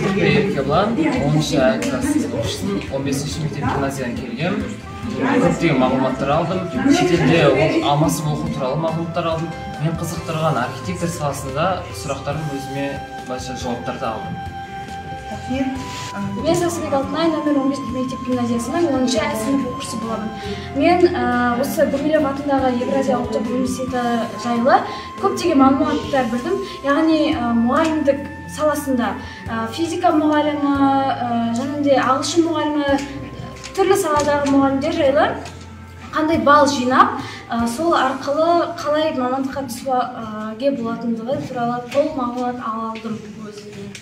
Еркебұлан 10-шы класс оқушысын, 15-ші мектеп гимназиядан келгем. Көптеген мағлұматтар алдым. Шетелде алмасып оқу туралы мағлұматтар алдым. Мен қызықтырған архитектор саласында сұрақтарым өзіме жауаптарды алдым. Мен Сасыбек Алтынай, номер 15 мектеп гимназиясының 10-шы сынып оқушысы боламын. Мен осы Гумилев атындағы Евразия ұлттық университеті жайлы көптеген мағлұматтар білдім. Яғни мұғалімдік саласында физика мұғалімі, және де ағылшын мұғалімі, түрлі саладағы мұғалімдер жайлы қандай балл жинап, сол арқылы қалай мамандыққа түсуге болатындығы туралы толық мағлұмат алдым өзімнен.